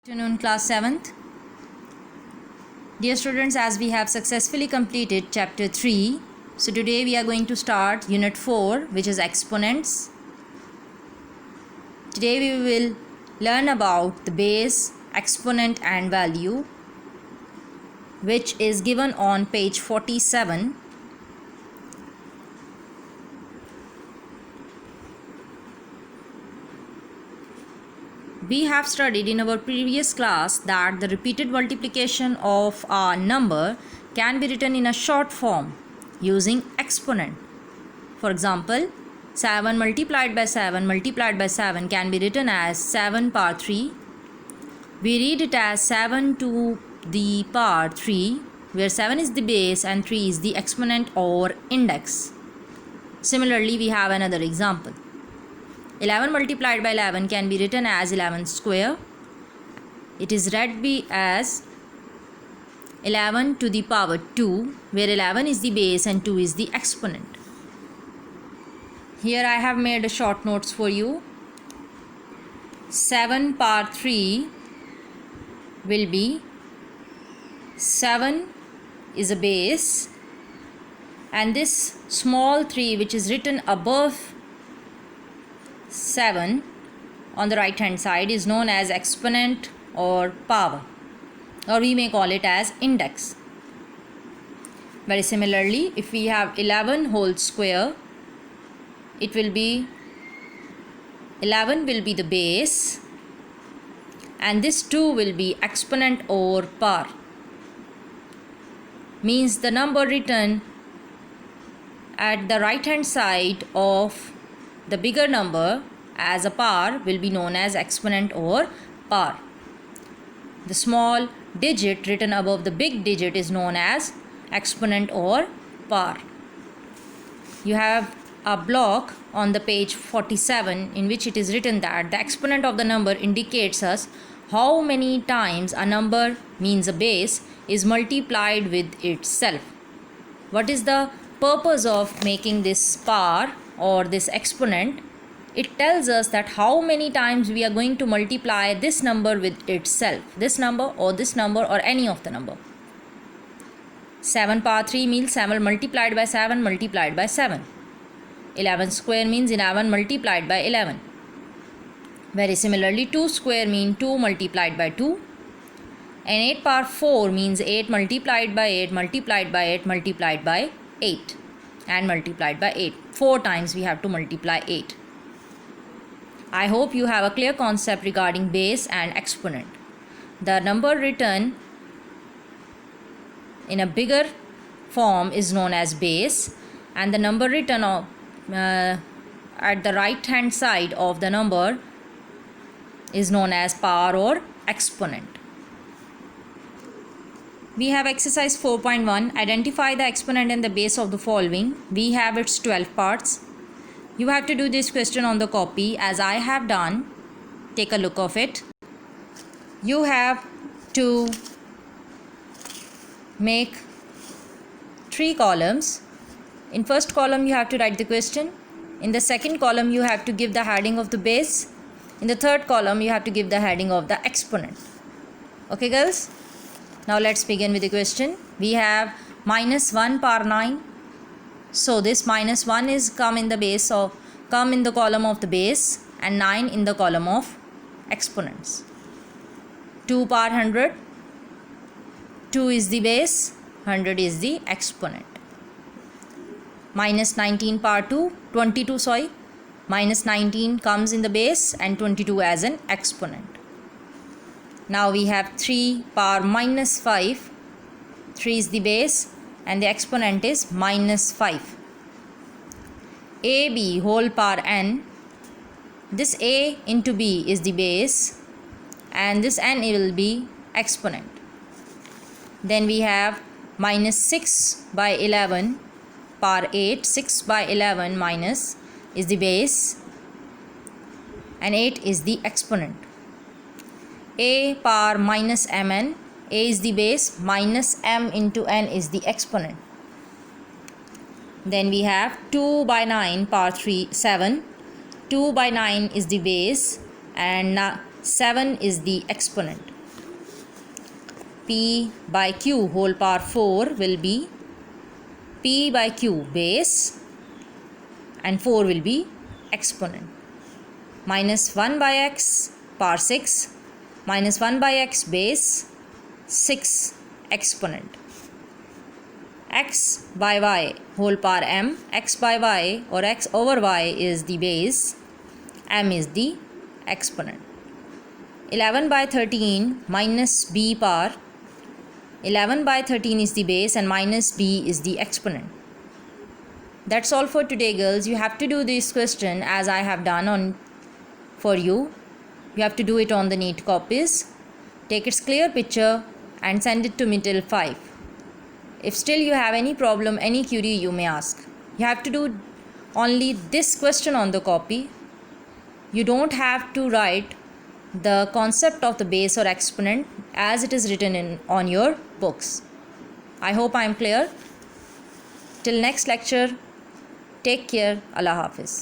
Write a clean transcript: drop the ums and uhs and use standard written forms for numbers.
Good afternoon, class 7th. Dear students, as we have successfully completed chapter 3, so today we are going to start unit 4, which is exponents. Today we will learn about the base, exponent and value, which is given on page 47. We have studied in our previous class that the repeated multiplication of a number can be written in a short form using exponent. For example, 7 multiplied by 7 multiplied by 7 can be written as 7 power 3. We read it as 7 to the power 3, where 7 is the base and 3 is the exponent or index. Similarly, we have another example. 11 multiplied by 11 can be written as 11 square. It is read as 11 to the power 2, where 11 is the base and 2 is the exponent. Here I have made a short notes for you. 7 power 3 will be 7 is a base, and this small 3 which is written above 7 on the right hand side is known as exponent or power, or we may call it as index. Very similarly, if we have 11 whole square, it will be 11 will be the base and this 2 will be exponent or power. Means the number written at the right hand side of the bigger number as a power will be known as exponent or power. The small digit written above the big digit is known as exponent or power. You have a block on the page 47 in which it is written that the exponent of the number indicates us how many times a number, means a base, is multiplied with itself. What is the purpose of making this power or this exponent? It tells us that how many times we are going to multiply this number with itself, this number or any of the number. 7 power 3 means 7 multiplied by 7 multiplied by 7. 11 square means 11 multiplied by 11. Very similarly, 2 square means 2 multiplied by 2. And 8 power 4 means 8 multiplied by 8 multiplied by 8 multiplied by 8 and multiplied by 8. 4 times we have to multiply 8. I hope you have a clear concept regarding base and exponent. The number written in a bigger form is known as base, and the number written at the right hand side of the number is known as power or exponent. We have exercise 4.1. Identify the exponent and the base of the following. We have its 12 parts. You have to do this question on the copy as I have done. Take a look of it. You have to make 3 columns. In first column you have to write the question. In the second column you have to give the heading of the base. In the third column you have to give the heading of the exponent. Okay girls? Now let's begin with the question. We have minus 1 power 9. So this minus 1 is come in the column of the base and 9 in the column of exponents. 2 power 100. 2 is the base, 100 is the exponent. Minus 19 power 2, 22 sorry. Minus 19 comes in the base and 22 as an exponent. Now we have 3 power minus 5. 3 is the base and the exponent is minus 5. AB whole power n. This a into b is the base and this n will be exponent. Then we have minus 6 by 11 power 8. 6 by 11 minus is the base and 8 is the exponent. A power minus mn. A is the base, minus m into n is the exponent. Then we have 2 by 9 power 7. 2 by 9 is the base and 7 is the exponent. P by Q whole power 4 will be P by Q base and 4 will be exponent. Minus 1 by x power 6 minus 1 by x base 6 exponent. X by y whole power m, x by y or x over y is the base, m is the exponent. 11 by 13 minus b power, 11 by 13 is the base and minus b is the exponent. That's all for today, girls. You have to do this question as I have done for you. You have to do it on the neat copies. Take its clear picture and send it to me till 5. If still you have any problem, any query, you may ask. You have to do only this question on the copy. You don't have to write the concept of the base or exponent as it is written on your books. I hope I am clear. Till next lecture, take care. Allah Hafiz.